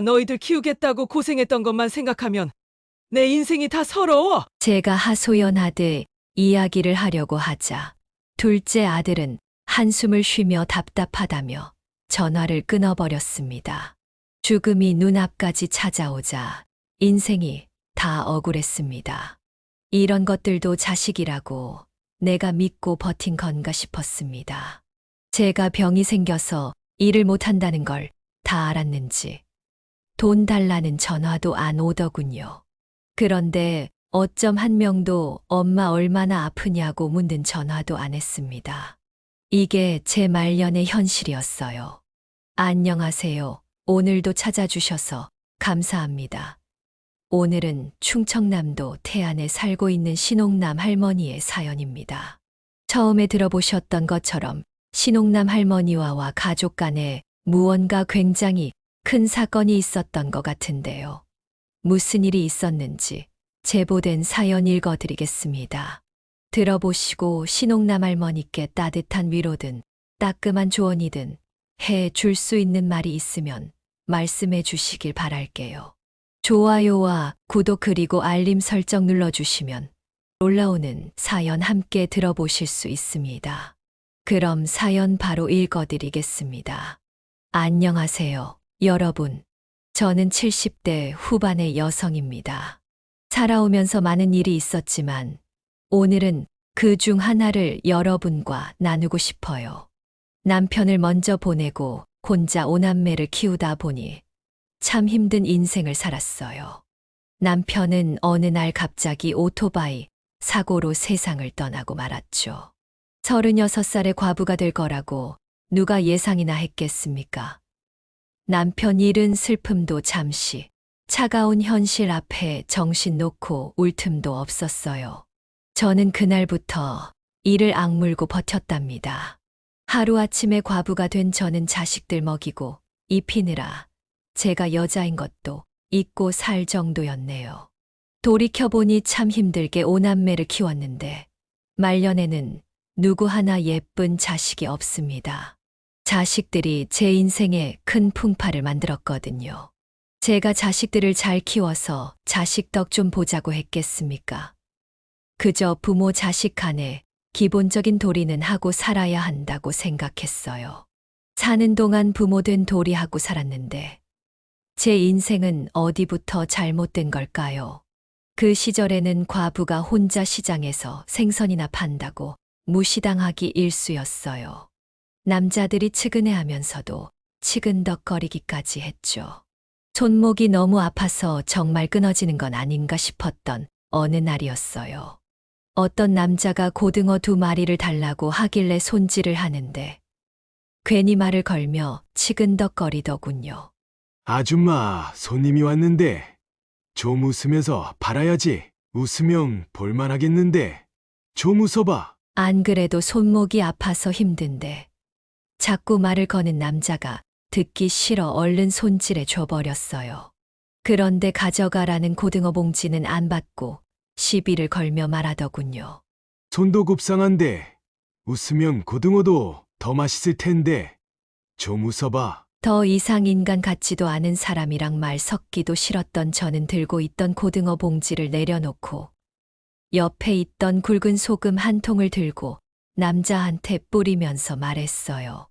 너희들 키우겠다고 고생했던 것만 생각하면 내 인생이 다 서러워. 제가 하소연하듯 이야기를 하려고 하자 둘째 아들은 한숨을 쉬며 답답하다며 전화를 끊어버렸습니다. 죽음이 눈앞까지 찾아오자 인생이 다 억울했습니다. 이런 것들도 자식이라고 내가 믿고 버틴 건가 싶었습니다. 제가 병이 생겨서 일을 못한다는 걸 다 알았는지 돈 달라는 전화도 안 오더군요. 그런데 어쩜 한 명도 엄마 얼마나 아프냐고 묻는 전화도 안 했습니다. 이게 제 말년의 현실이었어요. 안녕하세요. 오늘도 찾아주셔서 감사합니다. 오늘은 충청남도 태안에 살고 있는 신옥남 할머니의 사연입니다. 처음에 들어보셨던 것처럼 신옥남 할머니와 가족 간에 무언가 굉장히 큰 사건이 있었던 것 같은데요. 무슨 일이 있었는지 제보된 사연 읽어드리겠습니다. 들어보시고 신옥남 할머니께 따뜻한 위로든 따끔한 조언이든 해 줄 수 있는 말이 있으면 말씀해 주시길 바랄게요. 좋아요와 구독 그리고 알림 설정 눌러주시면 올라오는 사연 함께 들어보실 수 있습니다. 그럼 사연 바로 읽어드리겠습니다. 안녕하세요, 여러분. 저는 70대 후반의 여성입니다. 살아오면서 많은 일이 있었지만 오늘은 그 중 하나를 여러분과 나누고 싶어요. 남편을 먼저 보내고 혼자 오남매를 키우다 보니 참 힘든 인생을 살았어요. 남편은 어느 날 갑자기 오토바이 사고로 세상을 떠나고 말았죠. 36살의 과부가 될 거라고 누가 예상이나 했겠습니까? 남편 잃은 슬픔도 잠시 차가운 현실 앞에 정신 놓고 울 틈도 없었어요. 저는 그날부터 이를 악물고 버텼답니다. 하루아침에 과부가 된 저는 자식들 먹이고 입히느라 제가 여자인 것도 잊고 살 정도였네요. 돌이켜보니 참 힘들게 오남매를 키웠는데 말년에는 누구 하나 예쁜 자식이 없습니다. 자식들이 제 인생에 큰 풍파를 만들었거든요. 제가 자식들을 잘 키워서 자식 덕 좀 보자고 했겠습니까? 그저 부모 자식 간에 기본적인 도리는 하고 살아야 한다고 생각했어요. 사는 동안 부모 된 도리하고 살았는데 제 인생은 어디부터 잘못된 걸까요? 그 시절에는 과부가 혼자 시장에서 생선이나 판다고 무시당하기 일쑤였어요. 남자들이 측은해하면서도 치근덕거리기까지 했죠. 손목이 너무 아파서 정말 끊어지는 건 아닌가 싶었던 어느 날이었어요. 어떤 남자가 고등어 2마리를 달라고 하길래 손질을 하는데 괜히 말을 걸며 치근덕거리더군요. 아줌마, 손님이 왔는데 좀 웃으면서 팔아야지. 웃으면 볼만하겠는데 좀 웃어봐. 안 그래도 손목이 아파서 힘든데 자꾸 말을 거는 남자가 듣기 싫어 얼른 손질해 줘버렸어요. 그런데 가져가라는 고등어 봉지는 안 받고 시비를 걸며 말하더군요. 손도 곱상한데 웃으면 고등어도 더 맛있을 텐데 좀 웃어봐. 더 이상 인간 같지도 않은 사람이랑 말 섞기도 싫었던 저는 들고 있던 고등어 봉지를 내려놓고 옆에 있던 굵은 소금 한 통을 들고 남자한테 뿌리면서 말했어요.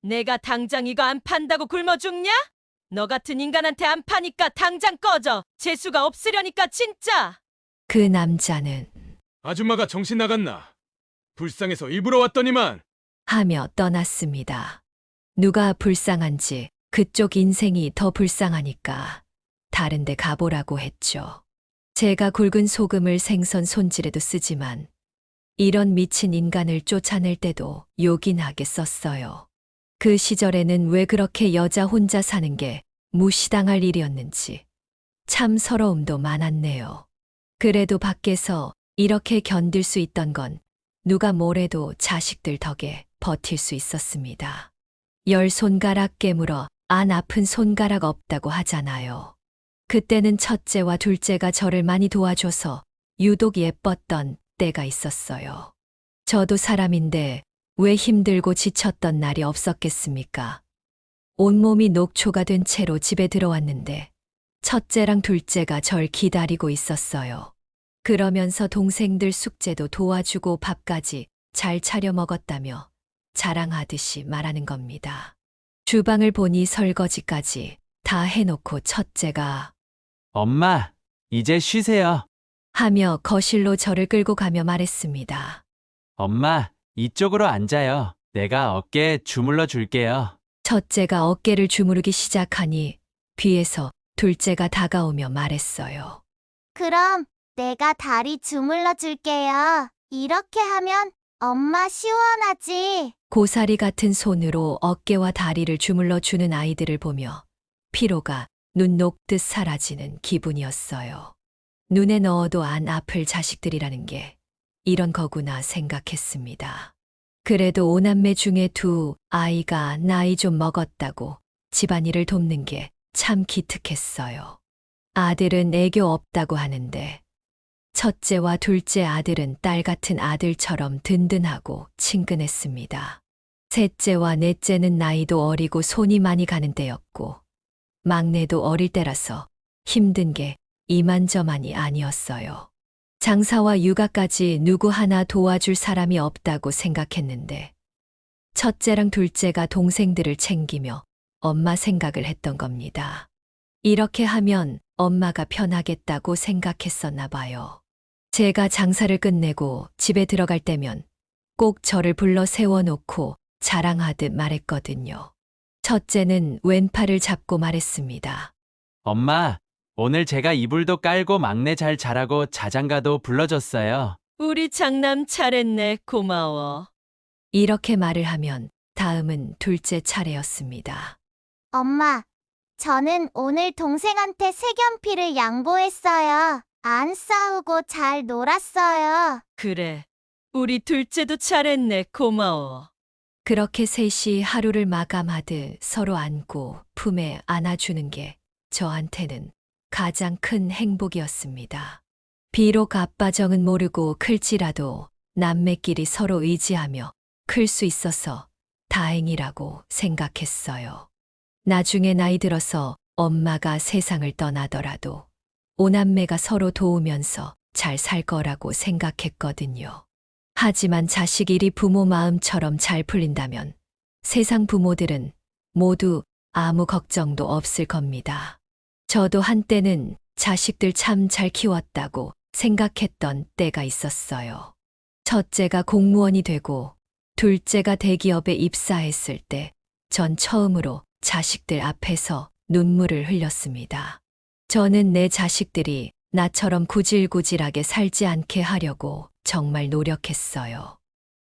내가 당장 이거 안 판다고 굶어 죽냐? 너 같은 인간한테 안 파니까 당장 꺼져. 재수가 없으려니까 진짜. 그 남자는 아줌마가 정신 나갔나? 불쌍해서 일부러 왔더니만. 하며 떠났습니다. 누가 불쌍한지 그쪽 인생이 더 불쌍하니까 다른 데 가보라고 했죠. 제가 굵은 소금을 생선 손질에도 쓰지만 이런 미친 인간을 쫓아낼 때도 요긴하게 썼어요. 그 시절에는 왜 그렇게 여자 혼자 사는 게 무시당할 일이었는지 참 서러움도 많았네요. 그래도 밖에서 이렇게 견딜 수 있던 건 누가 뭐래도 자식들 덕에 버틸 수 있었습니다. 10손가락 깨물어 안 아픈 손가락 없다고 하잖아요. 그때는 첫째와 둘째가 저를 많이 도와줘서 유독 예뻤던 때가 있었어요. 저도 사람인데 왜 힘들고 지쳤던 날이 없었겠습니까? 온몸이 녹초가 된 채로 집에 들어왔는데 첫째랑 둘째가 절 기다리고 있었어요. 그러면서 동생들 숙제도 도와주고 밥까지 잘 차려 먹었다며 자랑하듯이 말하는 겁니다. 주방을 보니 설거지까지 다 해놓고 첫째가 엄마, 이제 쉬세요. 하며 거실로 저를 끌고 가며 말했습니다. 엄마, 이쪽으로 앉아요. 내가 어깨에 주물러 줄게요. 첫째가 어깨를 주무르기 시작하니 뒤에서 둘째가 다가오며 말했어요. 그럼 내가 다리 주물러 줄게요. 이렇게 하면 엄마 시원하지? 고사리 같은 손으로 어깨와 다리를 주물러 주는 아이들을 보며 피로가 눈 녹듯 사라지는 기분이었어요. 눈에 넣어도 안 아플 자식들이라는 게 이런 거구나 생각했습니다. 그래도 오남매 중에 두 아이가 나이 좀 먹었다고 집안일을 돕는 게 참 기특했어요. 아들은 애교 없다고 하는데 첫째와 둘째 아들은 딸 같은 아들처럼 든든하고 친근했습니다. 셋째와 넷째는 나이도 어리고 손이 많이 가는 때였고 막내도 어릴 때라서 힘든 게 이만저만이 아니었어요. 장사와 육아까지 누구 하나 도와줄 사람이 없다고 생각했는데 첫째랑 둘째가 동생들을 챙기며 엄마 생각을 했던 겁니다. 이렇게 하면 엄마가 편하겠다고 생각했었나 봐요. 제가 장사를 끝내고 집에 들어갈 때면 꼭 저를 불러 세워놓고 자랑하듯 말했거든요. 첫째는 왼팔을 잡고 말했습니다. 엄마, 오늘 제가 이불도 깔고 막내 잘 자라고 자장가도 불러줬어요. 우리 장남 잘했네. 고마워. 이렇게 말을 하면 다음은 둘째 차례였습니다. 엄마, 저는 오늘 동생한테 색연필을 양보했어요. 안 싸우고 잘 놀았어요. 그래. 우리 둘째도 잘했네. 고마워. 그렇게 셋이 하루를 마감하듯 서로 안고 품에 안아주는 게 저한테는 가장 큰 행복이었습니다. 비록 아빠 정은 모르고 클지라도 남매끼리 서로 의지하며 클 수 있어서 다행이라고 생각했어요. 나중에 나이 들어서 엄마가 세상을 떠나더라도 오남매가 서로 도우면서 잘 살 거라고 생각했거든요. 하지만 자식 일이 부모 마음처럼 잘 풀린다면 세상 부모들은 모두 아무 걱정도 없을 겁니다. 저도 한때는 자식들 참 잘 키웠다고 생각했던 때가 있었어요. 첫째가 공무원이 되고 둘째가 대기업에 입사했을 때 전 처음으로 자식들 앞에서 눈물을 흘렸습니다. 저는 내 자식들이 나처럼 구질구질하게 살지 않게 하려고 정말 노력했어요.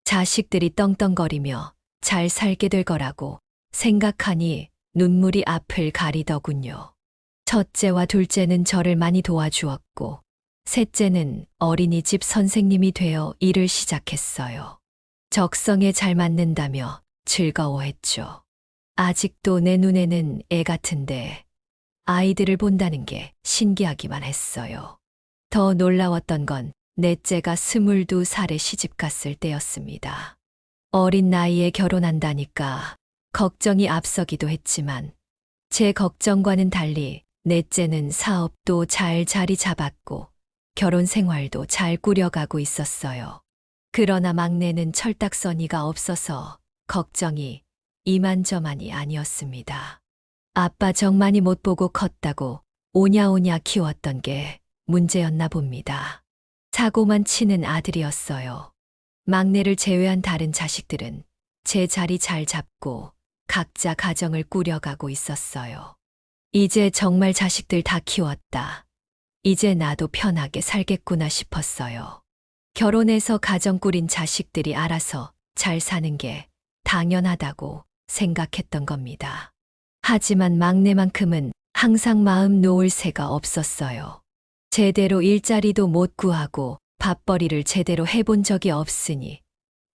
자식들이 떵떵거리며 잘 살게 될 거라고 생각하니 눈물이 앞을 가리더군요. 첫째와 둘째는 저를 많이 도와주었고, 셋째는 어린이집 선생님이 되어 일을 시작했어요. 적성에 잘 맞는다며 즐거워했죠. 아직도 내 눈에는 애 같은데 아이들을 본다는 게 신기하기만 했어요. 더 놀라웠던 건 넷째가 22살에 시집 갔을 때였습니다. 어린 나이에 결혼한다니까 걱정이 앞서기도 했지만 제 걱정과는 달리 넷째는 사업도 잘 자리 잡았고 결혼 생활도 잘 꾸려가고 있었어요. 그러나 막내는 철딱서니가 없어서 걱정이 이만저만이 아니었습니다. 아빠 정 많이 못 보고 컸다고 오냐오냐 키웠던 게 문제였나 봅니다. 사고만 치는 아들이었어요. 막내를 제외한 다른 자식들은 제 자리 잘 잡고 각자 가정을 꾸려가고 있었어요. 이제 정말 자식들 다 키웠다. 이제 나도 편하게 살겠구나 싶었어요. 결혼해서 가정 꾸린 자식들이 알아서 잘 사는 게 당연하다고 생각했던 겁니다. 하지만 막내만큼은 항상 마음 놓을 새가 없었어요. 제대로 일자리도 못 구하고 밥벌이를 제대로 해본 적이 없으니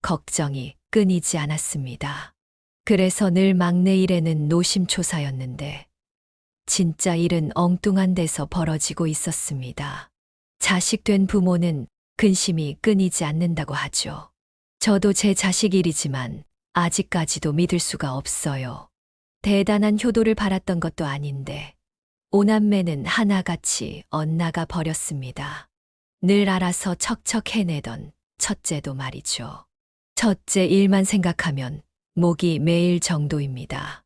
걱정이 끊이지 않았습니다. 그래서 늘 막내 일에는 노심초사였는데 진짜 일은 엉뚱한 데서 벌어지고 있었습니다. 자식 된 부모는 근심이 끊이지 않는다고 하죠. 저도 제 자식 일이지만 아직까지도 믿을 수가 없어요. 대단한 효도를 바랐던 것도 아닌데 오남매는 하나같이 엇나가 버렸습니다. 늘 알아서 척척 해내던 첫째도 말이죠. 첫째 일만 생각하면 목이 메일 정도입니다.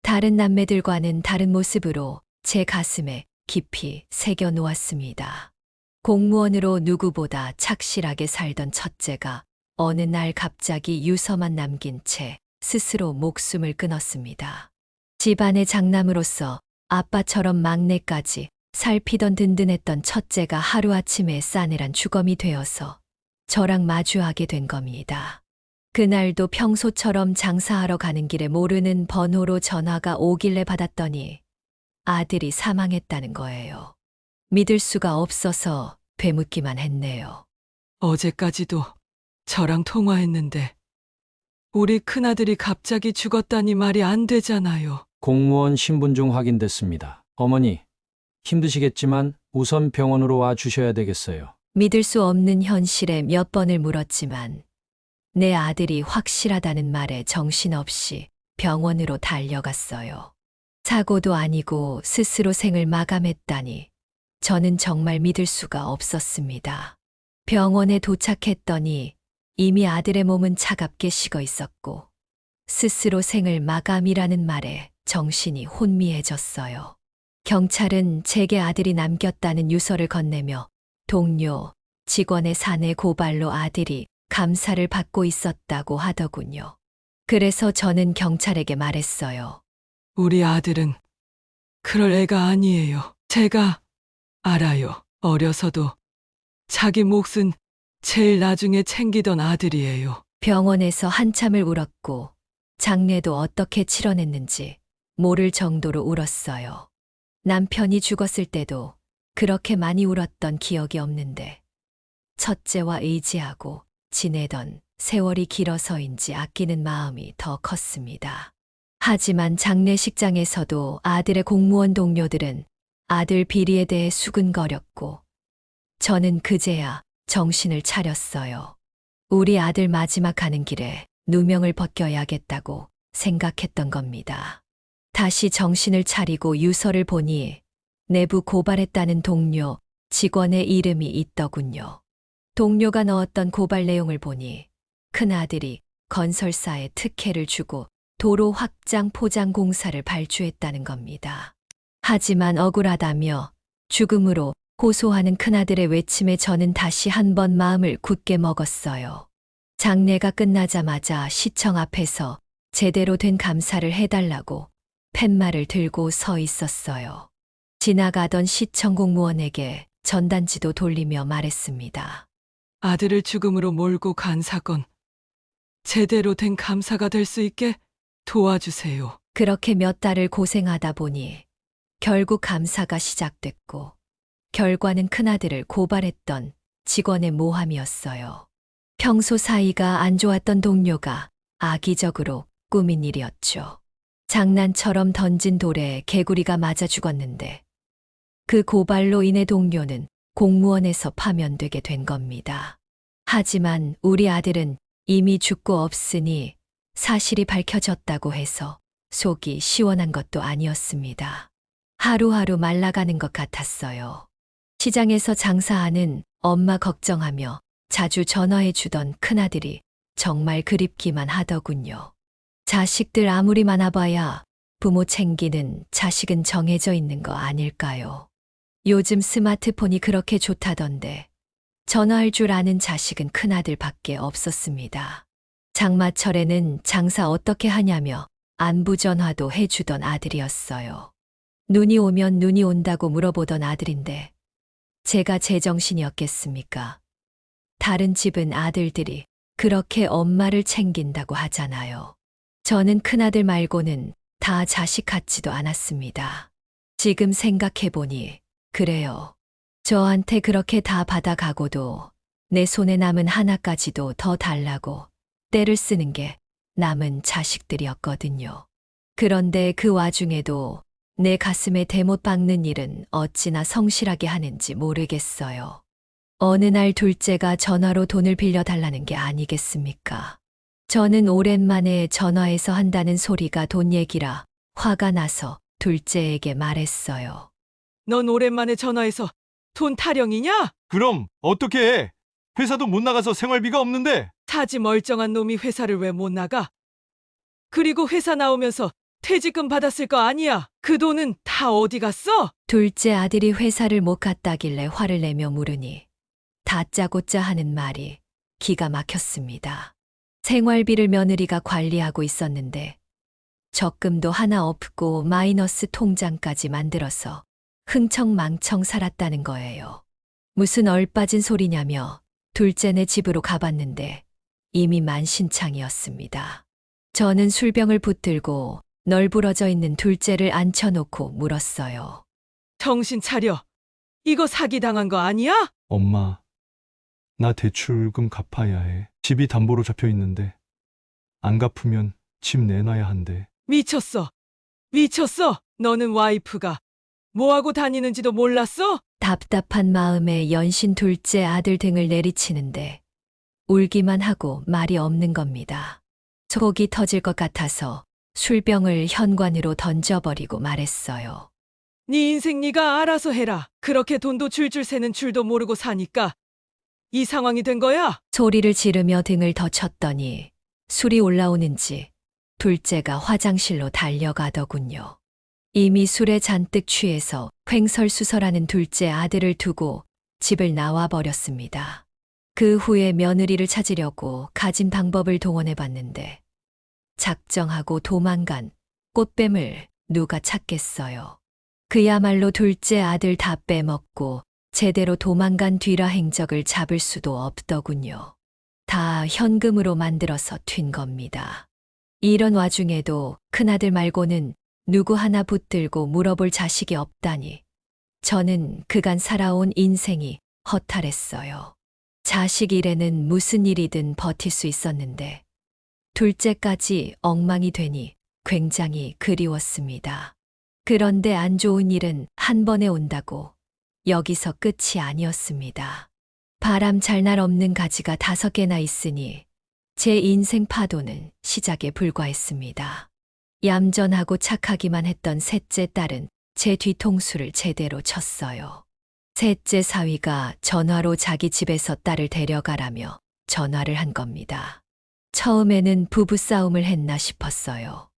다른 남매들과는 다른 모습으로 제 가슴에 깊이 새겨 놓았습니다. 공무원으로 누구보다 착실하게 살던 첫째가 어느 날 갑자기 유서만 남긴 채 스스로 목숨을 끊었습니다. 집안의 장남으로서 아빠처럼 막내까지 살피던 든든했던 첫째가 하루아침에 싸늘한 주검이 되어서 저랑 마주하게 된 겁니다. 그날도 평소처럼 장사하러 가는 길에 모르는 번호로 전화가 오길래 받았더니 아들이 사망했다는 거예요. 믿을 수가 없어서 되묻기만 했네요. 어제까지도 저랑 통화했는데 우리 큰아들이 갑자기 죽었다니 말이 안 되잖아요. 공무원 신분증 확인됐습니다. 어머니, 힘드시겠지만 우선 병원으로 와 주셔야 되겠어요. 믿을 수 없는 현실에 몇 번을 물었지만 내 아들이 확실하다는 말에 정신없이 병원으로 달려갔어요. 사고도 아니고 스스로 생을 마감했다니 저는 정말 믿을 수가 없었습니다. 병원에 도착했더니 이미 아들의 몸은 차갑게 식어 있었고 스스로 생을 마감이라는 말에 정신이 혼미해졌어요. 경찰은 제게 아들이 남겼다는 유서를 건네며 동료, 직원의 사내 고발로 아들이 감사를 받고 있었다고 하더군요. 그래서 저는 경찰에게 말했어요. 우리 아들은 그럴 애가 아니에요. 제가 알아요. 어려서도 자기 몫은 제일 나중에 챙기던 아들이에요. 병원에서 한참을 울었고 장례도 어떻게 치러냈는지 모를 정도로 울었어요. 남편이 죽었을 때도 그렇게 많이 울었던 기억이 없는데 첫째와 의지하고 지내던 세월이 길어서인지 아끼는 마음이 더 컸습니다. 하지만 장례식장에서도 아들의 공무원 동료들은 아들 비리에 대해 수근거렸고 저는 그제야 정신을 차렸어요. 우리 아들 마지막 가는 길에 누명을 벗겨야겠다고 생각했던 겁니다. 다시 정신을 차리고 유서를 보니 내부 고발했다는 동료, 직원의 이름이 있더군요. 동료가 넣었던 고발 내용을 보니 큰아들이 건설사에 특혜를 주고 도로 확장 포장 공사를 발주했다는 겁니다. 하지만 억울하다며 죽음으로 호소하는 큰아들의 외침에 저는 다시 한번 마음을 굳게 먹었어요. 장례가 끝나자마자 시청 앞에서 제대로 된 감사를 해달라고 팻말을 들고 서 있었어요. 지나가던 시청 공무원에게 전단지도 돌리며 말했습니다. 아들을 죽음으로 몰고 간 사건 제대로 된 감사가 될 수 있게 도와주세요. 그렇게 몇 달을 고생하다 보니 결국 감사가 시작됐고 결과는 큰아들을 고발했던 직원의 모함이었어요. 평소 사이가 안 좋았던 동료가 악의적으로 꾸민 일이었죠. 장난처럼 던진 돌에 개구리가 맞아 죽었는데 그 고발로 인해 동료는 공무원에서 파면되게 된 겁니다. 하지만 우리 아들은 이미 죽고 없으니 사실이 밝혀졌다고 해서 속이 시원한 것도 아니었습니다. 하루하루 말라가는 것 같았어요. 시장에서 장사하는 엄마 걱정하며 자주 전화해 주던 큰아들이 정말 그립기만 하더군요. 자식들 아무리 많아봐야 부모 챙기는 자식은 정해져 있는 거 아닐까요? 요즘 스마트폰이 그렇게 좋다던데 전화할 줄 아는 자식은 큰아들밖에 없었습니다. 장마철에는 장사 어떻게 하냐며 안부 전화도 해주던 아들이었어요. 눈이 오면 눈이 온다고 물어보던 아들인데 제가 제정신이었겠습니까? 다른 집은 아들들이 그렇게 엄마를 챙긴다고 하잖아요. 저는 큰아들 말고는 다 자식 같지도 않았습니다. 지금 생각해보니 그래요. 저한테 그렇게 다 받아가고도 내 손에 남은 하나까지도 더 달라고 때를 쓰는 게 남은 자식들이었거든요. 그런데 그 와중에도 내 가슴에 대못 박는 일은 어찌나 성실하게 하는지 모르겠어요. 어느 날 둘째가 전화로 돈을 빌려달라는 게 아니겠습니까? 저는 오랜만에 전화해서 한다는 소리가 돈 얘기라 화가 나서 둘째에게 말했어요. 넌 오랜만에 전화해서 돈 타령이냐? 그럼 어떻게 해? 회사도 못 나가서 생활비가 없는데. 사지 멀쩡한 놈이 회사를 왜 못 나가? 그리고 회사 나오면서 퇴직금 받았을 거 아니야? 그 돈은 다 어디 갔어? 둘째 아들이 회사를 못 갔다길래 화를 내며 물으니 다짜고짜 하는 말이 기가 막혔습니다. 생활비를 며느리가 관리하고 있었는데 적금도 하나 없고 마이너스 통장까지 만들어서 흥청망청 살았다는 거예요. 무슨 얼빠진 소리냐며 둘째네 집으로 가봤는데 이미 만신창이었습니다. 저는 술병을 붙들고 널브러져 있는 둘째를 앉혀놓고 물었어요. 정신 차려. 이거 사기당한 거 아니야? 엄마, 나 대출금 갚아야 해. 집이 담보로 잡혀 있는데 안 갚으면 집 내놔야 한대. 미쳤어. 미쳤어. 너는 와이프가 뭐하고 다니는지도 몰랐어? 답답한 마음에 연신 둘째 아들 등을 내리치는데 울기만 하고 말이 없는 겁니다. 속이 터질 것 같아서 술병을 현관으로 던져버리고 말했어요. 네 인생 네가 알아서 해라. 그렇게 돈도 줄줄 새는 줄도 모르고 사니까 이 상황이 된 거야? 소리를 지르며 등을 더 쳤더니 술이 올라오는지 둘째가 화장실로 달려가더군요. 이미 술에 잔뜩 취해서 횡설수설하는 둘째 아들을 두고 집을 나와 버렸습니다. 그 후에 며느리를 찾으려고 가진 방법을 동원해봤는데 작정하고 도망간 꽃뱀을 누가 찾겠어요. 그야말로 둘째 아들 다 빼먹고 제대로 도망간 뒤라 행적을 잡을 수도 없더군요. 다 현금으로 만들어서 튄 겁니다. 이런 와중에도 큰아들 말고는 누구 하나 붙들고 물어볼 자식이 없다니 저는 그간 살아온 인생이 허탈했어요. 자식 일에는 무슨 일이든 버틸 수 있었는데 둘째까지 엉망이 되니 굉장히 그리웠습니다. 그런데 안 좋은 일은 한 번에 온다고 여기서 끝이 아니었습니다. 바람 잘 날 없는 가지가 5개나 있으니 제 인생 파도는 시작에 불과했습니다. 얌전하고 착하기만 했던 셋째 딸은 제 뒤통수를 제대로 쳤어요. 셋째 사위가 전화로 자기 집에서 딸을 데려가라며 전화를 한 겁니다. 처음에는 부부싸움을 했나 싶었어요.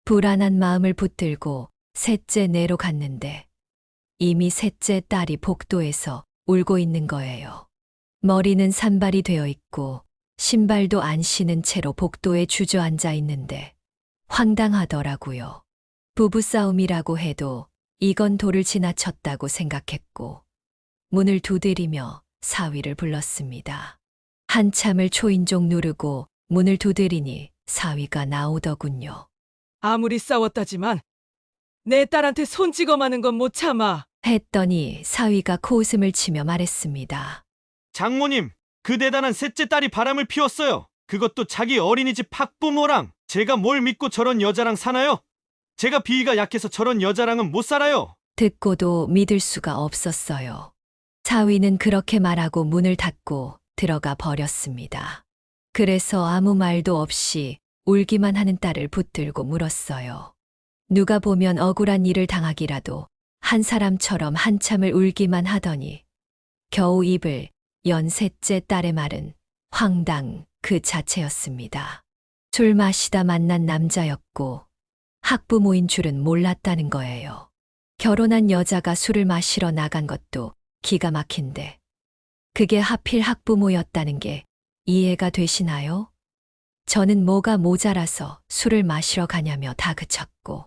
불안한 마음을 붙들고 셋째 내로 갔는데 이미 셋째 딸이 복도에서 울고 있는 거예요. 머리는 산발이 되어 있고 신발도 안 신은 채로 복도에 주저앉아 있는데 황당하더라고요. 부부싸움이라고 해도 이건 도를 지나쳤다고 생각했고 문을 두드리며 사위를 불렀습니다. 한참을 초인종 누르고 문을 두드리니 사위가 나오더군요. 아무리 싸웠다지만 내 딸한테 손 찍어마는 건 못 참아. 했더니 사위가 코웃음을 치며 말했습니다. 장모님, 그 대단한 셋째 딸이 바람을 피웠어요. 그것도 자기 어린이집 학부모랑. 제가 뭘 믿고 저런 여자랑 사나요? 제가 비위가 약해서 저런 여자랑은 못 살아요. 듣고도 믿을 수가 없었어요. 사위는 그렇게 말하고 문을 닫고 들어가 버렸습니다. 그래서 아무 말도 없이 울기만 하는 딸을 붙들고 물었어요. 누가 보면 억울한 일을 당하기라도 한 사람처럼 한참을 울기만 하더니 겨우 입을 연 셋째 딸의 말은 황당 그 자체였습니다. 술 마시다 만난 남자였고 학부모인 줄은 몰랐다는 거예요. 결혼한 여자가 술을 마시러 나간 것도 기가 막힌데 그게 하필 학부모였다는 게 이해가 되시나요? 저는 뭐가 모자라서 술을 마시러 가냐며 다그쳤고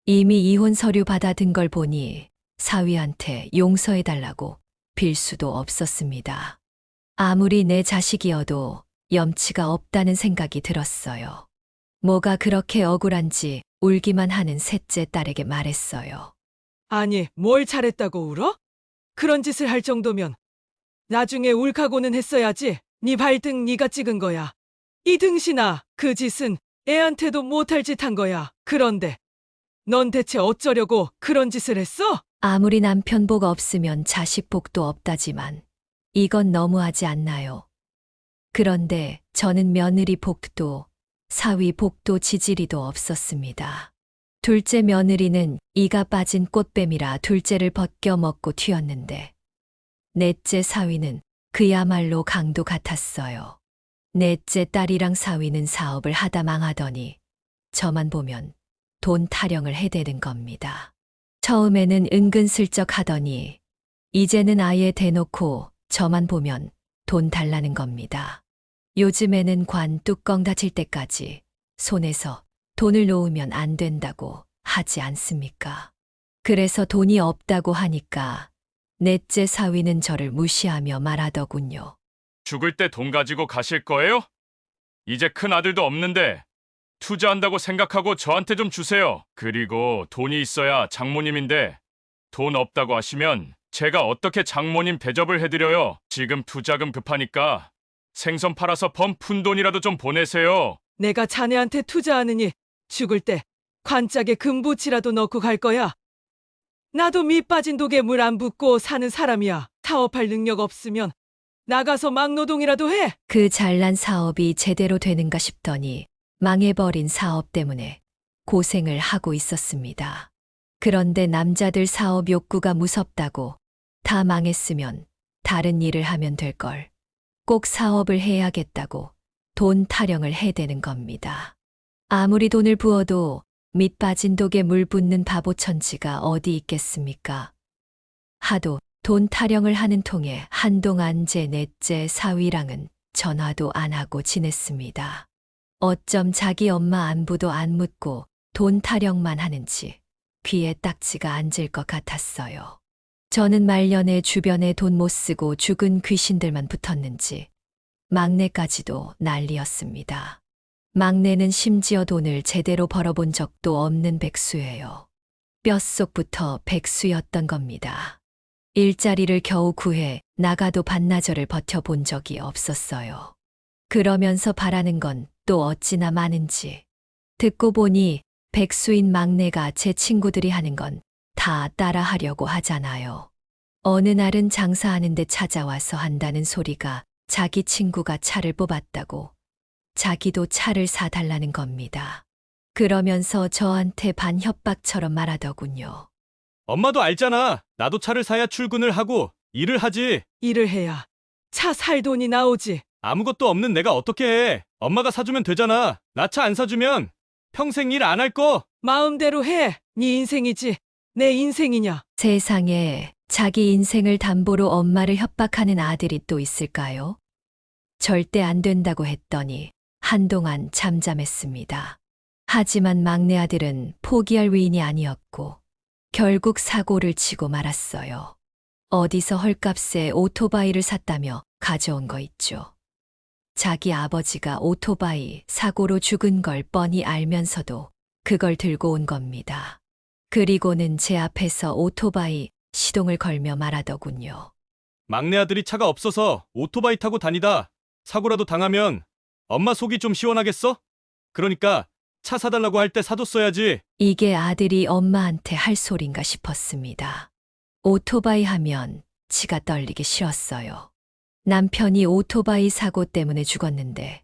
이미 이혼 서류 받아든 걸 보니 사위한테 용서해달라고 빌 수도 없었습니다. 아무리 내 자식이어도 염치가 없다는 생각이 들었어요. 뭐가 그렇게 억울한지 울기만 하는 셋째 딸에게 말했어요. 아니, 뭘 잘했다고 울어? 그런 짓을 할 정도면 나중에 울카고는 했어야지. 네 발등 네가 찍은 거야. 이 등신아, 그 짓은 애한테도 못할 짓 한 거야. 그런데 넌 대체 어쩌려고 그런 짓을 했어? 아무리 남편 복 없으면 자식 복도 없다지만 이건 너무하지 않나요? 그런데 저는 며느리 복도, 사위 복도 지지리도 없었습니다. 둘째 며느리는 이가 빠진 꽃뱀이라 둘째를 벗겨 먹고 튀었는데 넷째 사위는 그야말로 강도 같았어요. 넷째 딸이랑 사위는 사업을 하다 망하더니 저만 보면 돈 타령을 해대는 겁니다. 처음에는 은근슬쩍 하더니 이제는 아예 대놓고 저만 보면 돈 달라는 겁니다. 요즘에는 관 뚜껑 닫힐 때까지 손에서 돈을 놓으면 안 된다고 하지 않습니까? 그래서 돈이 없다고 하니까 넷째 사위는 저를 무시하며 말하더군요. 죽을 때 돈 가지고 가실 거예요? 이제 큰 아들도 없는데 투자한다고 생각하고 저한테 좀 주세요. 그리고 돈이 있어야 장모님인데 돈 없다고 하시면 제가 어떻게 장모님 대접을 해드려요? 지금 투자금 급하니까 생선 팔아서 번 푼 돈이라도 좀 보내세요. 내가 자네한테 투자하느니 죽을 때 관짝에 금붙이라도 넣고 갈 거야. 나도 밑 빠진 독에 물 안 붓고 사는 사람이야. 사업할 능력 없으면 나가서 막노동이라도 해. 그 잘난 사업이 제대로 되는가 싶더니 망해버린 사업 때문에 고생을 하고 있었습니다. 그런데 남자들 사업 욕구가 무섭다고 다 망했으면 다른 일을 하면 될 걸. 꼭 사업을 해야겠다고 돈 타령을 해대는 겁니다. 아무리 돈을 부어도 밑 빠진 독에 물 붓는 바보 천지가 어디 있겠습니까? 하도 돈 타령을 하는 통에 한동안 제 넷째 사위랑은 전화도 안 하고 지냈습니다. 어쩜 자기 엄마 안부도 안 묻고 돈 타령만 하는지 귀에 딱지가 앉을 것 같았어요. 저는 말년에 주변에 돈 못 쓰고 죽은 귀신들만 붙었는지 막내까지도 난리였습니다. 막내는 심지어 돈을 제대로 벌어본 적도 없는 백수예요. 뼛속부터 백수였던 겁니다. 일자리를 겨우 구해 나가도 반나절을 버텨본 적이 없었어요. 그러면서 바라는 건 또 어찌나 많은지. 듣고 보니 백수인 막내가 제 친구들이 하는 건 다 따라하려고 하잖아요. 어느 날은 장사하는데 찾아와서 한다는 소리가 자기 친구가 차를 뽑았다고 자기도 차를 사달라는 겁니다. 그러면서 저한테 반협박처럼 말하더군요. 엄마도 알잖아. 나도 차를 사야 출근을 하고 일을 하지. 일을 해야 차 살 돈이 나오지. 아무것도 없는 내가 어떻게 해. 엄마가 사주면 되잖아. 나 차 안 사주면 평생 일 안 할 거. 마음대로 해. 네 인생이지. 내 인생이냐. 세상에 자기 인생을 담보로 엄마를 협박하는 아들이 또 있을까요? 절대 안 된다고 했더니 한동안 잠잠했습니다. 하지만 막내 아들은 포기할 위인이 아니었고 결국 사고를 치고 말았어요. 어디서 헐값에 오토바이를 샀다며 가져온 거 있죠. 자기 아버지가 오토바이 사고로 죽은 걸 뻔히 알면서도 그걸 들고 온 겁니다. 그리고는 제 앞에서 오토바이 시동을 걸며 말하더군요. 막내 아들이 차가 없어서 오토바이 타고 다니다 사고라도 당하면 엄마 속이 좀 시원하겠어? 그러니까 차 사달라고 할 때 사뒀어야지. 이게 아들이 엄마한테 할 소린가 싶었습니다. 오토바이 하면 치가 떨리기 싫었어요. 남편이 오토바이 사고 때문에 죽었는데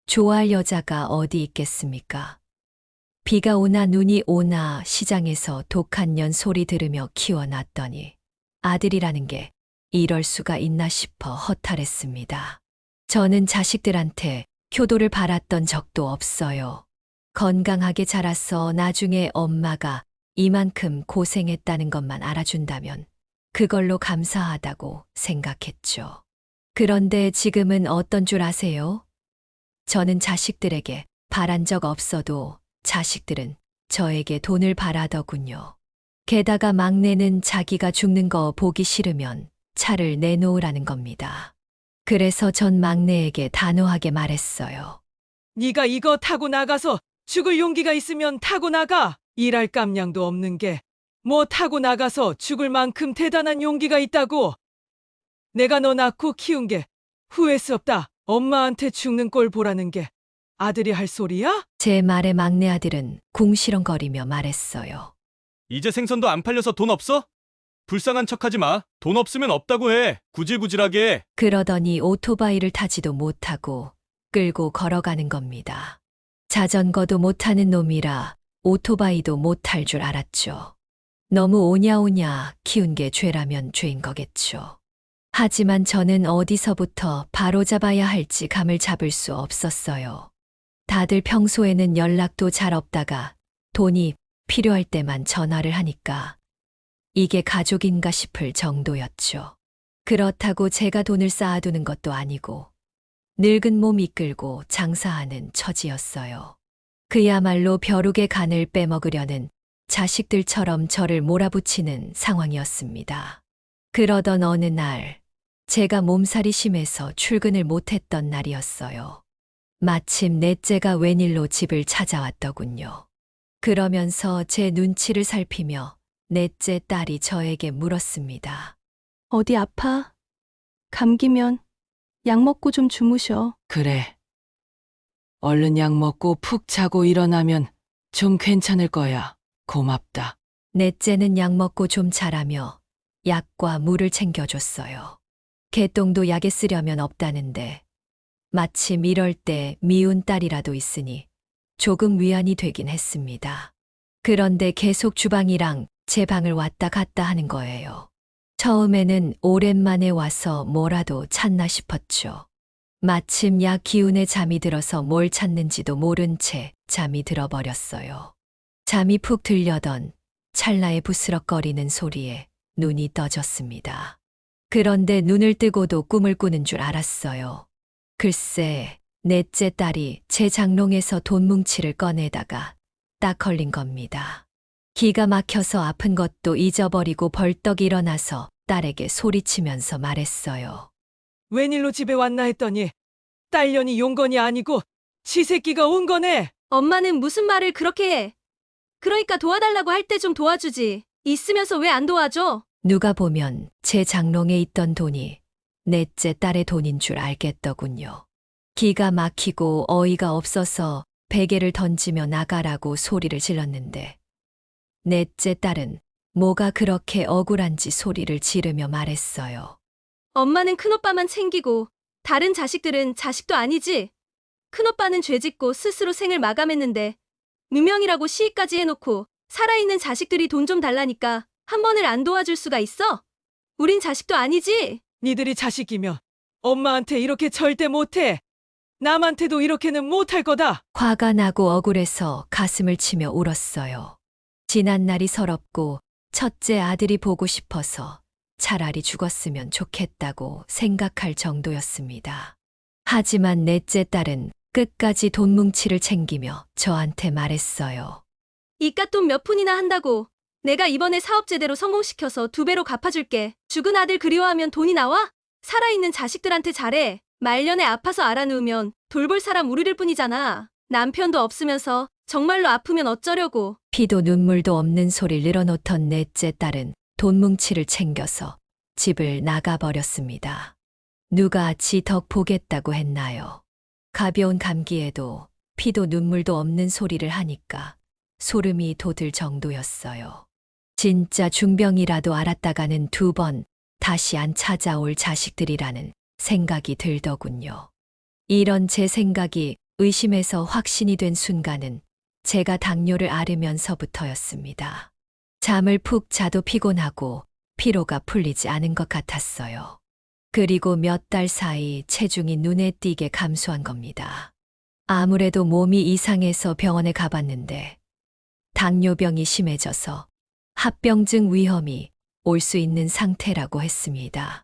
좋아할 여자가 어디 있겠습니까? 비가 오나 눈이 오나 시장에서 독한 년 소리 들으며 키워놨더니 아들이라는 게 이럴 수가 있나 싶어 허탈했습니다. 저는 자식들한테 효도를 바랐던 적도 없어요. 건강하게 자라서 나중에 엄마가 이만큼 고생했다는 것만 알아준다면 그걸로 감사하다고 생각했죠. 그런데 지금은 어떤 줄 아세요? 저는 자식들에게 바란 적 없어도 자식들은 저에게 돈을 바라더군요. 게다가 막내는 자기가 죽는 거 보기 싫으면 차를 내놓으라는 겁니다. 그래서 전 막내에게 단호하게 말했어요. 네가 이거 타고 나가서 죽을 용기가 있으면 타고 나가. 일할 깜냥도 없는 게 뭐 타고 나가서 죽을 만큼 대단한 용기가 있다고. 내가 너 낳고 키운 게 후회스럽다. 엄마한테 죽는 꼴 보라는 게 아들이 할 소리야? 제 말에 막내 아들은 궁시렁거리며 말했어요. 이제 생선도 안 팔려서 돈 없어? 불쌍한 척하지 마. 돈 없으면 없다고 해. 구질구질하게. 그러더니 오토바이를 타지도 못하고 끌고 걸어가는 겁니다. 자전거도 못하는 놈이라 오토바이도 못 탈 줄 알았죠. 너무 오냐오냐 키운 게 죄라면 죄인 거겠죠. 하지만 저는 어디서부터 바로잡아야 할지 감을 잡을 수 없었어요. 다들 평소에는 연락도 잘 없다가 돈이 필요할 때만 전화를 하니까 이게 가족인가 싶을 정도였죠. 그렇다고 제가 돈을 쌓아두는 것도 아니고 늙은 몸 이끌고 장사하는 처지였어요. 그야말로 벼룩의 간을 빼먹으려는 자식들처럼 저를 몰아붙이는 상황이었습니다. 그러던 어느 날, 제가 몸살이 심해서 출근을 못했던 날이었어요. 마침 넷째가 웬일로 집을 찾아왔더군요. 그러면서 제 눈치를 살피며 넷째 딸이 저에게 물었습니다. 어디 아파? 감기면 약 먹고 좀 주무셔. 그래. 얼른 약 먹고 푹 자고 일어나면 좀 괜찮을 거야. 고맙다. 넷째는 약 먹고 좀 자라며 약과 물을 챙겨줬어요. 개똥도 약에 쓰려면 없다는데 마침 이럴 때 미운 딸이라도 있으니 조금 위안이 되긴 했습니다. 그런데 계속 주방이랑 제 방을 왔다 갔다 하는 거예요. 처음에는 오랜만에 와서 뭐라도 찾나 싶었죠. 마침 약 기운에 잠이 들어서 뭘 찾는지도 모른 채 잠이 들어버렸어요. 잠이 푹 들려던 찰나의 부스럭거리는 소리에 눈이 떠졌습니다. 그런데 눈을 뜨고도 꿈을 꾸는 줄 알았어요. 글쎄, 넷째 딸이 제 장롱에서 돈 뭉치를 꺼내다가 딱 걸린 겁니다. 기가 막혀서 아픈 것도 잊어버리고 벌떡 일어나서 딸에게 소리치면서 말했어요. 웬일로 집에 왔나 했더니 딸년이 용건이 아니고 지새끼가 온 거네. 엄마는 무슨 말을 그렇게 해? 그러니까 도와달라고 할 때 좀 도와주지. 있으면서 왜 안 도와줘? 누가 보면 제 장롱에 있던 돈이 넷째 딸의 돈인 줄 알겠더군요. 기가 막히고 어이가 없어서 베개를 던지며 나가라고 소리를 질렀는데 넷째 딸은 뭐가 그렇게 억울한지 소리를 지르며 말했어요. 엄마는 큰오빠만 챙기고 다른 자식들은 자식도 아니지. 큰오빠는 죄짓고 스스로 생을 마감했는데 누명이라고 시위까지 해놓고 살아있는 자식들이 돈 좀 달라니까 한 번을 안 도와줄 수가 있어? 우린 자식도 아니지. 니들이 자식이면 엄마한테 이렇게 절대 못해. 남한테도 이렇게는 못할 거다. 화가 나고 억울해서 가슴을 치며 울었어요. 지난 날이 서럽고 첫째 아들이 보고 싶어서 차라리 죽었으면 좋겠다고 생각할 정도였습니다. 하지만 넷째 딸은 끝까지 돈 뭉치를 챙기며 저한테 말했어요. 이깟 돈 몇 푼이나 한다고. 내가 이번에 사업 제대로 성공시켜서 2배로 갚아줄게. 죽은 아들 그리워하면 돈이 나와? 살아있는 자식들한테 잘해. 말년에 아파서 알아누우면 돌볼 사람 우리를 뿐이잖아. 남편도 없으면서 정말로 아프면 어쩌려고. 피도 눈물도 없는 소리를 늘어놓던 넷째 딸은 돈 뭉치를 챙겨서 집을 나가버렸습니다. 누가 지 덕 보겠다고 했나요? 가벼운 감기에도 피도 눈물도 없는 소리를 하니까 소름이 돋을 정도였어요. 진짜 중병이라도 알았다가는 2번 다시 안 찾아올 자식들이라는 생각이 들더군요. 이런 제 생각이 의심에서 확신이 된 순간은 제가 당뇨를 앓으면서부터였습니다. 잠을 푹 자도 피곤하고 피로가 풀리지 않은 것 같았어요. 그리고 몇 달 사이 체중이 눈에 띄게 감소한 겁니다. 아무래도 몸이 이상해서 병원에 가봤는데 당뇨병이 심해져서 합병증 위험이 올 수 있는 상태라고 했습니다.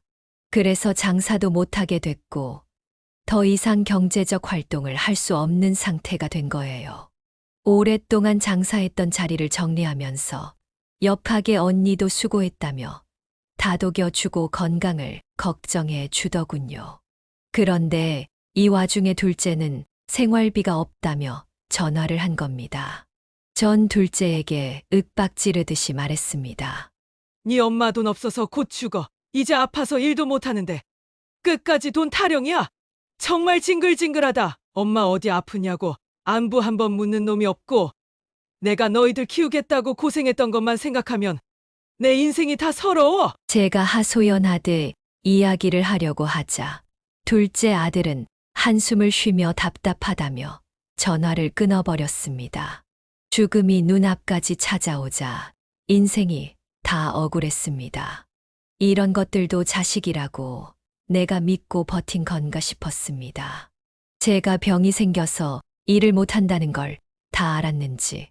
그래서 장사도 못하게 됐고 더 이상 경제적 활동을 할 수 없는 상태가 된 거예요. 오랫동안 장사했던 자리를 정리하면서 옆하게 언니도 수고했다며 다독여주고 건강을 걱정해 주더군요. 그런데 이 와중에 둘째는 생활비가 없다며 전화를 한 겁니다. 전 둘째에게 윽박 지르듯이 말했습니다. 네 엄마 돈 없어서 곧 죽어. 이제 아파서 일도 못하는데 끝까지 돈 타령이야. 정말 징글징글하다. 엄마 어디 아프냐고 안부 한번 묻는 놈이 없고 내가 너희들 키우겠다고 고생했던 것만 생각하면 내 인생이 다 서러워. 제가 하소연하듯 이야기를 하려고 하자 둘째 아들은 한숨을 쉬며 답답하다며 전화를 끊어버렸습니다. 죽음이 눈앞까지 찾아오자 인생이 다 억울했습니다. 이런 것들도 자식이라고 내가 믿고 버틴 건가 싶었습니다. 제가 병이 생겨서 일을 못한다는 걸 다 알았는지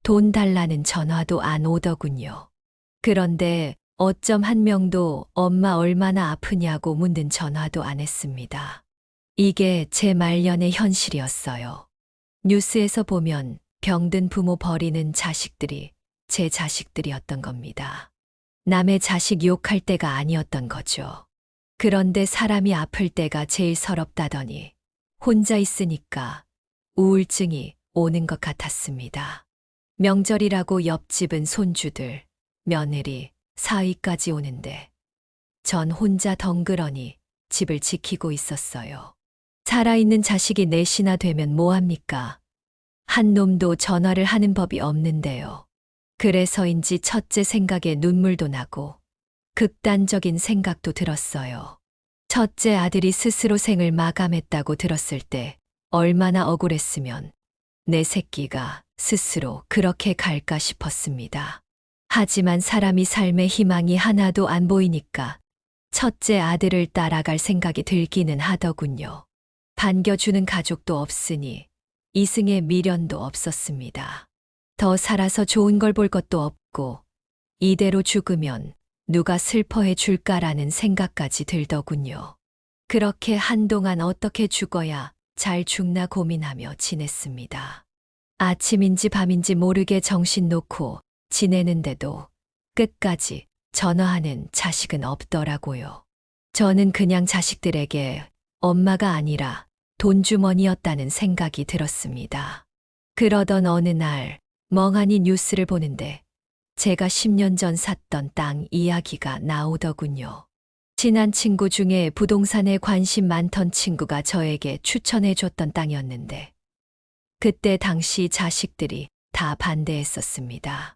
돈 달라는 전화도 안 오더군요. 그런데 어쩜 한 명도 엄마 얼마나 아프냐고 묻는 전화도 안 했습니다. 이게 제 말년의 현실이었어요. 뉴스에서 보면 병든 부모 버리는 자식들이 제 자식들이었던 겁니다. 남의 자식 욕할 때가 아니었던 거죠. 그런데 사람이 아플 때가 제일 서럽다더니 혼자 있으니까 우울증이 오는 것 같았습니다. 명절이라고 옆집은 손주들, 며느리, 사위까지 오는데 전 혼자 덩그러니 집을 지키고 있었어요. 살아있는 자식이 넷이나 되면 뭐합니까? 한 놈도 전화를 하는 법이 없는데요. 그래서인지 첫째 생각에 눈물도 나고 극단적인 생각도 들었어요. 첫째 아들이 스스로 생을 마감했다고 들었을 때 얼마나 억울했으면 내 새끼가 스스로 그렇게 갈까 싶었습니다. 하지만 사람이 삶의 희망이 하나도 안 보이니까 첫째 아들을 따라갈 생각이 들기는 하더군요. 반겨주는 가족도 없으니 이승의 미련도 없었습니다. 더 살아서 좋은 걸 볼 것도 없고 이대로 죽으면 누가 슬퍼해 줄까라는 생각까지 들더군요. 그렇게 한동안 어떻게 죽어야 잘 죽나 고민하며 지냈습니다. 아침인지 밤인지 모르게 정신 놓고 지내는데도 끝까지 전화하는 자식은 없더라고요. 저는 그냥 자식들에게 엄마가 아니라 돈주머니였다는 생각이 들었습니다. 그러던 어느 날 멍하니 뉴스를 보는데 제가 10년 전 샀던 땅 이야기가 나오더군요. 친한 친구 중에 부동산에 관심 많던 친구가 저에게 추천해 줬던 땅이었는데 그때 당시 자식들이 다 반대했었습니다.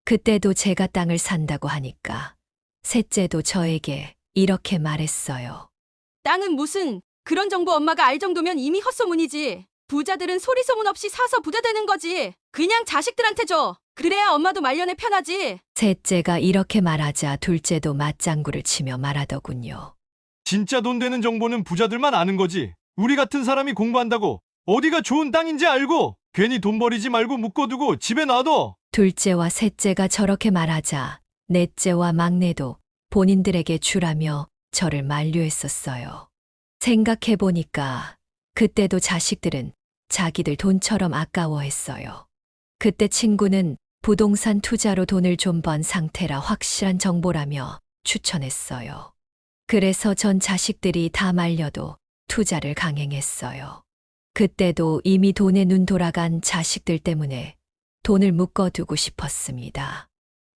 그때도 제가 땅을 산다고 하니까 셋째도 저에게 이렇게 말했어요. 땅은 무슨 그런 정보 엄마가 알 정도면 이미 헛소문이지. 부자들은 소리 소문 없이 사서 부자 되는 거지. 그냥 자식들한테 줘. 그래야 엄마도 말년에 편하지. 셋째가 이렇게 말하자 둘째도 맞장구를 치며 말하더군요. 진짜 돈 되는 정보는 부자들만 아는 거지. 우리 같은 사람이 공부한다고 어디가 좋은 땅인지 알고 괜히 돈 버리지 말고 묶어두고 집에 놔둬. 둘째와 셋째가 저렇게 말하자 넷째와 막내도 본인들에게 주라며 저를 만류했었어요. 생각해보니까 그때도 자식들은 자기들 돈처럼 아까워했어요. 그때 친구는 부동산 투자로 돈을 좀 번 상태라 확실한 정보라며 추천했어요. 그래서 전 자식들이 다 말려도 투자를 강행했어요. 그때도 이미 돈에 눈 돌아간 자식들 때문에 돈을 묶어두고 싶었습니다.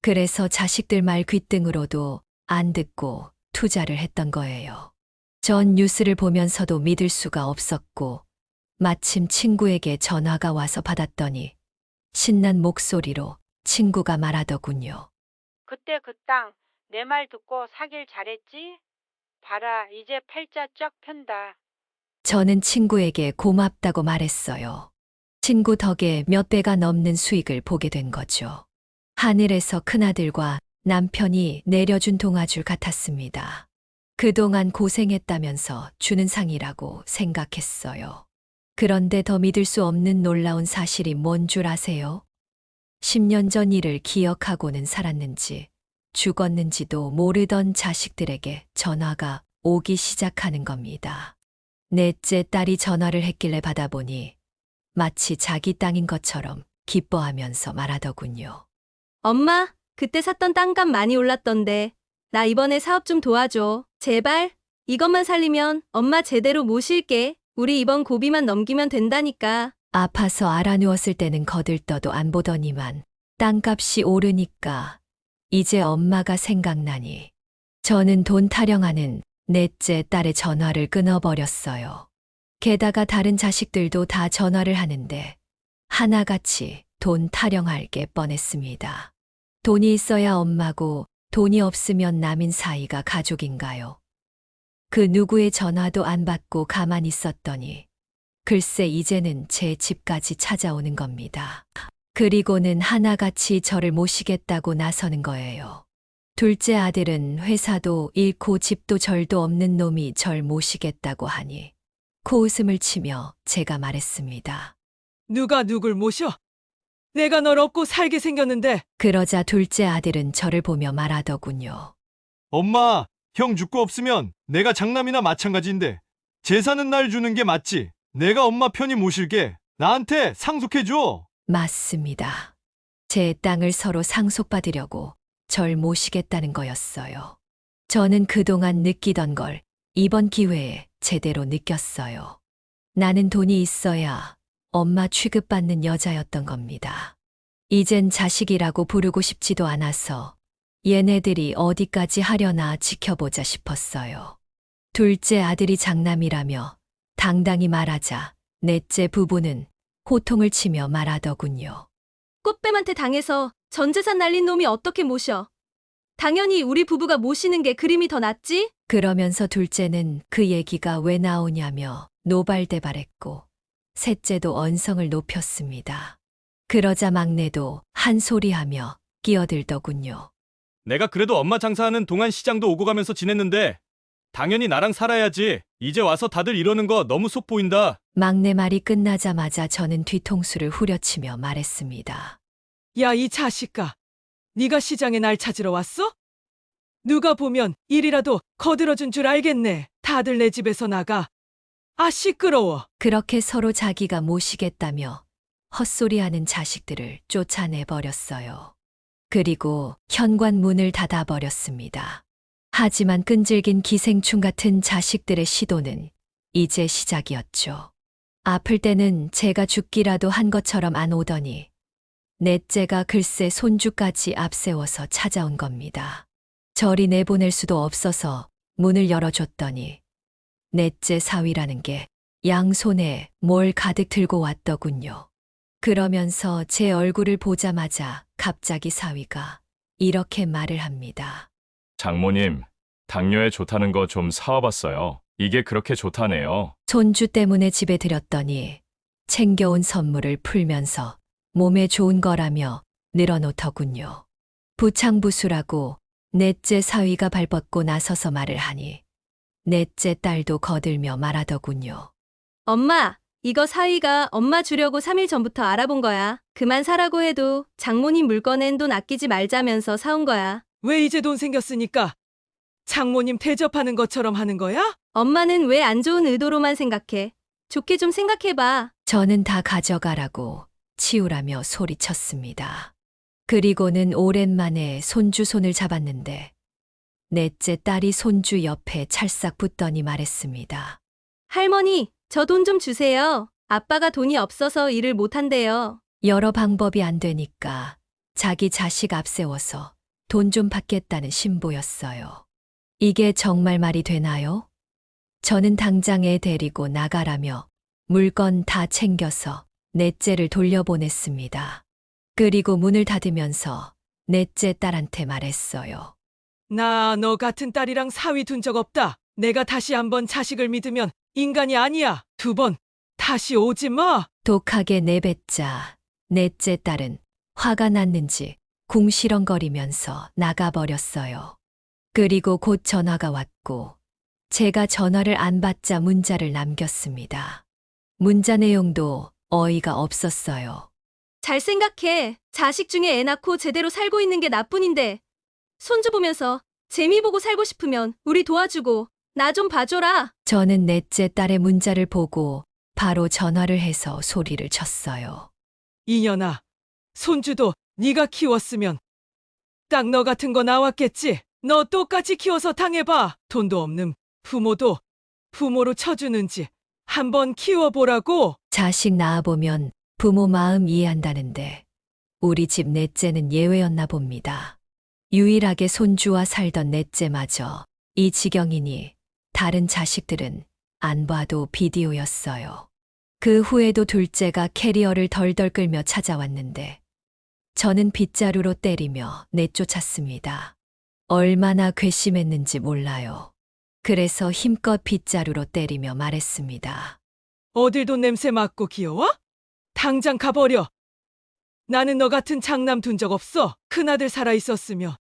그래서 자식들 말 귓등으로도 안 듣고 투자를 했던 거예요. 전 뉴스를 보면서도 믿을 수가 없었고 마침 친구에게 전화가 와서 받았더니 신난 목소리로 친구가 말하더군요. 그때 그 땅 내 말 듣고 사길 잘했지? 봐라 이제 팔자 쫙 편다. 저는 친구에게 고맙다고 말했어요. 친구 덕에 몇 배가 넘는 수익을 보게 된 거죠. 하늘에서 큰아들과 남편이 내려준 동아줄 같았습니다. 그동안 고생했다면서 주는 상이라고 생각했어요. 그런데 더 믿을 수 없는 놀라운 사실이 뭔 줄 아세요? 10년 전 일을 기억하고는 살았는지 죽었는지도 모르던 자식들에게 전화가 오기 시작하는 겁니다. 넷째 딸이 전화를 했길래 받아보니 마치 자기 땅인 것처럼 기뻐하면서 말하더군요. 엄마, 그때 샀던 땅값 많이 올랐던데 나 이번에 사업 좀 도와줘. 제발. 이것만 살리면 엄마 제대로 모실게. 우리 이번 고비만 넘기면 된다니까. 아파서 알아누웠을 때는 거들떠도 안 보더니만 땅값이 오르니까 이제 엄마가 생각나니 저는 돈 타령하는 넷째 딸의 전화를 끊어버렸어요. 게다가 다른 자식들도 다 전화를 하는데 하나같이 돈 타령할 게 뻔했습니다. 돈이 있어야 엄마고 돈이 없으면 남인 사이가 가족인가요? 그 누구의 전화도 안 받고 가만히 있었더니 글쎄 이제는 제 집까지 찾아오는 겁니다. 그리고는 하나같이 저를 모시겠다고 나서는 거예요. 둘째 아들은 회사도 잃고 집도 절도 없는 놈이 절 모시겠다고 하니 코웃음을 치며 제가 말했습니다. 누가 누굴 모셔? 내가 널 업고 살게 생겼는데. 그러자 둘째 아들은 저를 보며 말하더군요. 엄마, 형 죽고 없으면 내가 장남이나 마찬가지인데 재산은 날 주는 게 맞지. 내가 엄마 편히 모실게. 나한테 상속해줘. 맞습니다. 제 땅을 서로 상속받으려고 절 모시겠다는 거였어요. 저는 그동안 느끼던 걸 이번 기회에 제대로 느꼈어요. 나는 돈이 있어야 엄마 취급받는 여자였던 겁니다. 이젠 자식이라고 부르고 싶지도 않아서 얘네들이 어디까지 하려나 지켜보자 싶었어요. 둘째 아들이 장남이라며 당당히 말하자 넷째 부부는 호통을 치며 말하더군요. 꽃뱀한테 당해서 전 재산 날린 놈이 어떻게 모셔? 당연히 우리 부부가 모시는 게 그림이 더 낫지? 그러면서 둘째는 그 얘기가 왜 나오냐며 노발대발했고 셋째도 언성을 높였습니다. 그러자 막내도 한 소리하며 끼어들더군요. 내가 그래도 엄마 장사하는 동안 시장도 오고 가면서 지냈는데 당연히 나랑 살아야지. 이제 와서 다들 이러는 거 너무 속 보인다. 막내 말이 끝나자마자 저는 뒤통수를 후려치며 말했습니다. 야, 이 자식아. 네가 시장에 날 찾으러 왔어? 누가 보면 일이라도 거들어준 줄 알겠네. 다들 내 집에서 나가. 아, 시끄러워. 그렇게 서로 자기가 모시겠다며 헛소리하는 자식들을 쫓아내버렸어요. 그리고 현관문을 닫아버렸습니다. 하지만 끈질긴 기생충 같은 자식들의 시도는 이제 시작이었죠. 아플 때는 제가 죽기라도 한 것처럼 안 오더니 넷째가 글쎄 손주까지 앞세워서 찾아온 겁니다. 저리 내보낼 수도 없어서 문을 열어줬더니 넷째 사위라는 게 양손에 뭘 가득 들고 왔더군요. 그러면서 제 얼굴을 보자마자 갑자기 사위가 이렇게 말을 합니다. 장모님, 당뇨에 좋다는 거 좀 사와봤어요. 이게 그렇게 좋다네요. 손주 때문에 집에 들였더니 챙겨온 선물을 풀면서 몸에 좋은 거라며 늘어놓더군요. 부창부수라고 넷째 사위가 발벗고 나서서 말을 하니 넷째 딸도 거들며 말하더군요. 엄마, 이거 사위가 엄마 주려고 3일 전부터 알아본 거야. 그만 사라고 해도 장모님 물건엔 돈 아끼지 말자면서 사온 거야. 왜 이제 돈 생겼으니까 장모님 대접하는 것처럼 하는 거야? 엄마는 왜 안 좋은 의도로만 생각해? 좋게 좀 생각해봐. 저는 다 가져가라고 치우라며 소리쳤습니다. 그리고는 오랜만에 손주 손을 잡았는데 넷째 딸이 손주 옆에 찰싹 붙더니 말했습니다. 할머니, 저 돈 좀 주세요. 아빠가 돈이 없어서 일을 못한대요. 여러 방법이 안 되니까 자기 자식 앞세워서 돈 좀 받겠다는 신보였어요. 이게 정말 말이 되나요? 저는 당장 애 데리고 나가라며 물건 다 챙겨서 넷째를 돌려보냈습니다. 그리고 문을 닫으면서 넷째 딸한테 말했어요. 나 너 같은 딸이랑 사위 둔 적 없다. 내가 다시 한번 자식을 믿으면 인간이 아니야. 2번 다시 오지 마. 독하게 내뱉자 넷째 딸은 화가 났는지 궁시렁거리면서 나가버렸어요. 그리고 곧 전화가 왔고 제가 전화를 안 받자 문자를 남겼습니다. 문자 내용도 어이가 없었어요. 잘 생각해. 자식 중에 애 낳고 제대로 살고 있는 게 나뿐인데 손주 보면서 재미 보고 살고 싶으면 우리 도와주고 나 좀 봐줘라. 저는 넷째 딸의 문자를 보고 바로 전화를 해서 소리를 쳤어요. 이년아, 손주도 네가 키웠으면 딱 너 같은 거 나왔겠지. 너 똑같이 키워서 당해봐. 돈도 없는 부모도 부모로 쳐주는지 한번 키워보라고. 자식 낳아보면 부모 마음 이해한다는데 우리 집 넷째는 예외였나 봅니다. 유일하게 손주와 살던 넷째마저 이 지경이니 다른 자식들은 안 봐도 비디오였어요. 그 후에도 둘째가 캐리어를 덜덜 끌며 찾아왔는데 저는 빗자루로 때리며 내쫓았습니다. 얼마나 괘씸했는지 몰라요. 그래서 힘껏 빗자루로 때리며 말했습니다. 어딜 돈 냄새 맡고 귀여워? 당장 가버려. 나는 너 같은 장남 둔 적 없어. 큰아들 살아있었으면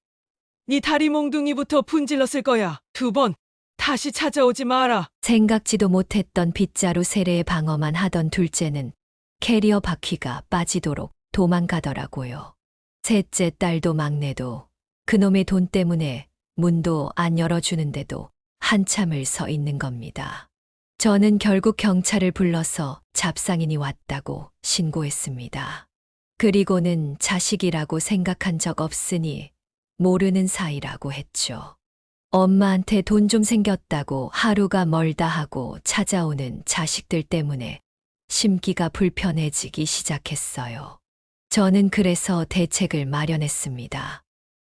네 다리 몽둥이부터 분질렀을 거야. 2번 다시 찾아오지 마라. 생각지도 못했던 빗자루 세례의 방어만 하던 둘째는 캐리어 바퀴가 빠지도록 도망가더라고요. 셋째 딸도 막내도 그놈의 돈 때문에 문도 안 열어주는데도 한참을 서 있는 겁니다. 저는 결국 경찰을 불러서 잡상인이 왔다고 신고했습니다. 그리고는 자식이라고 생각한 적 없으니 모르는 사이라고 했죠. 엄마한테 돈 좀 생겼다고 하루가 멀다 하고 찾아오는 자식들 때문에 심기가 불편해지기 시작했어요. 저는 그래서 대책을 마련했습니다.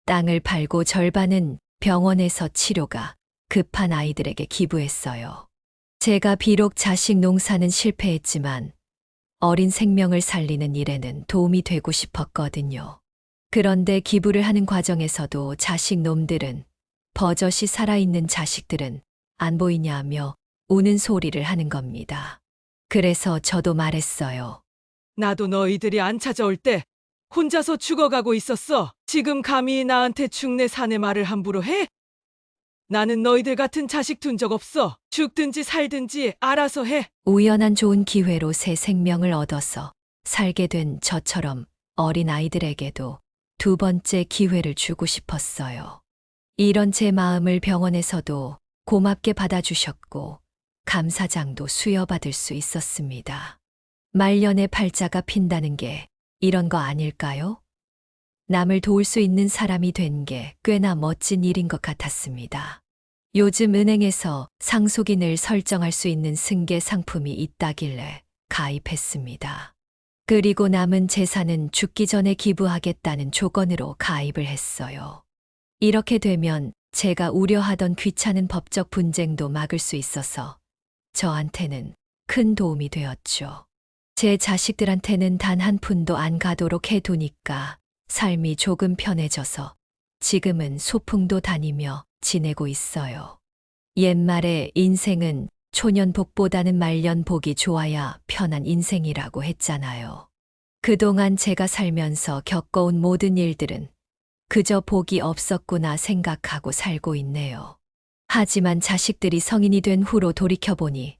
땅을 팔고 절반은 병원에서 치료가 급한 아이들에게 기부했어요. 제가 비록 자식 농사는 실패했지만 어린 생명을 살리는 일에는 도움이 되고 싶었거든요. 그런데 기부를 하는 과정에서도 자식 놈들은 버젓이 살아있는 자식들은 안 보이냐며 우는 소리를 하는 겁니다. 그래서 저도 말했어요. 나도 너희들이 안 찾아올 때 혼자서 죽어가고 있었어. 지금 감히 나한테 죽네 사내 말을 함부로 해? 나는 너희들 같은 자식 둔 적 없어. 죽든지 살든지 알아서 해. 우연한 좋은 기회로 새 생명을 얻어서 살게 된 저처럼 어린 아이들에게도 2번째 기회를 주고 싶었어요. 이런 제 마음을 병원에서도 고맙게 받아주셨고 감사장도 수여받을 수 있었습니다. 말년에 팔자가 핀다는 게 이런 거 아닐까요? 남을 도울 수 있는 사람이 된 게 꽤나 멋진 일인 것 같았습니다. 요즘 은행에서 상속인을 설정할 수 있는 승계 상품이 있다길래 가입했습니다. 그리고 남은 재산은 죽기 전에 기부하겠다는 조건으로 가입을 했어요. 이렇게 되면 제가 우려하던 귀찮은 법적 분쟁도 막을 수 있어서 저한테는 큰 도움이 되었죠. 제 자식들한테는 단 한 푼도 안 가도록 해두니까 삶이 조금 편해져서 지금은 소풍도 다니며 지내고 있어요. 옛말에 인생은 초년복보다는 말년복이 좋아야 편한 인생이라고 했잖아요. 그동안 제가 살면서 겪어온 모든 일들은 그저 복이 없었구나 생각하고 살고 있네요. 하지만 자식들이 성인이 된 후로 돌이켜보니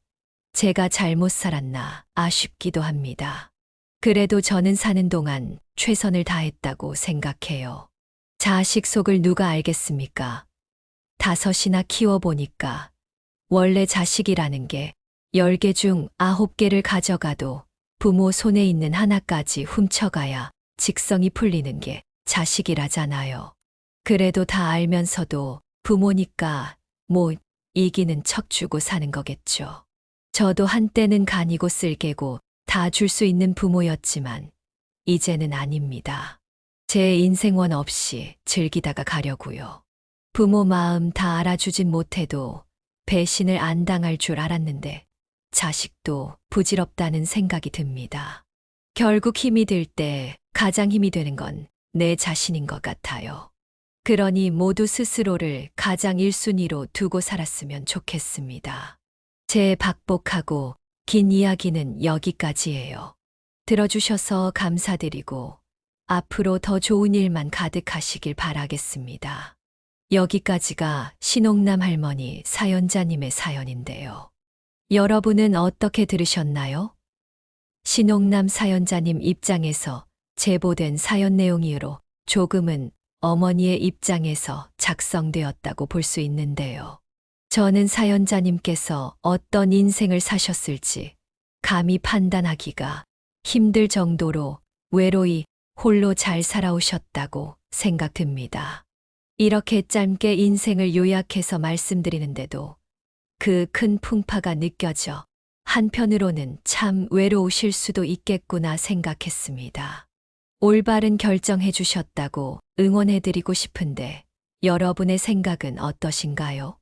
제가 잘못 살았나 아쉽기도 합니다. 그래도 저는 사는 동안 최선을 다했다고 생각해요. 자식 속을 누가 알겠습니까? 5이나 키워보니까 원래 자식이라는 게 10개 중 9개를 가져가도 부모 손에 있는 하나까지 훔쳐가야 직성이 풀리는 게 자식이라잖아요. 그래도 다 알면서도 부모니까 뭐 이기는 척 주고 사는 거겠죠. 저도 한때는 간이고 쓸개고 다 줄 수 있는 부모였지만 이제는 아닙니다. 제 인생원 없이 즐기다가 가려고요. 부모 마음 다 알아주진 못해도 배신을 안 당할 줄 알았는데 자식도 부질없다는 생각이 듭니다. 결국 힘이 들 때 가장 힘이 되는 건 내 자신인 것 같아요. 그러니 모두 스스로를 가장 1순위로 두고 살았으면 좋겠습니다. 제 박복하고 긴 이야기는 여기까지예요. 들어주셔서 감사드리고 앞으로 더 좋은 일만 가득하시길 바라겠습니다. 여기까지가 신옥남 할머니 사연자님의 사연인데요. 여러분은 어떻게 들으셨나요? 신옥남 사연자님 입장에서 제보된 사연 내용이로 조금은 어머니의 입장에서 작성되었다고 볼 수 있는데요. 저는 사연자님께서 어떤 인생을 사셨을지 감히 판단하기가 힘들 정도로 외로이 홀로 잘 살아오셨다고 생각됩니다. 이렇게 짧게 인생을 요약해서 말씀드리는데도 그 큰 풍파가 느껴져 한편으로는 참 외로우실 수도 있겠구나 생각했습니다. 올바른 결정해 주셨다고 응원해드리고 싶은데 여러분의 생각은 어떠신가요?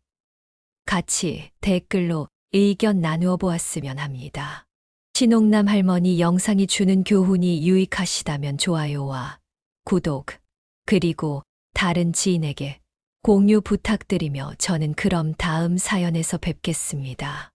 같이 댓글로 의견 나누어 보았으면 합니다. 신옥남 할머니 영상이 주는 교훈이 유익하시다면 좋아요와 구독, 그리고 다른 지인에게 공유 부탁드리며 저는 그럼 다음 사연에서 뵙겠습니다.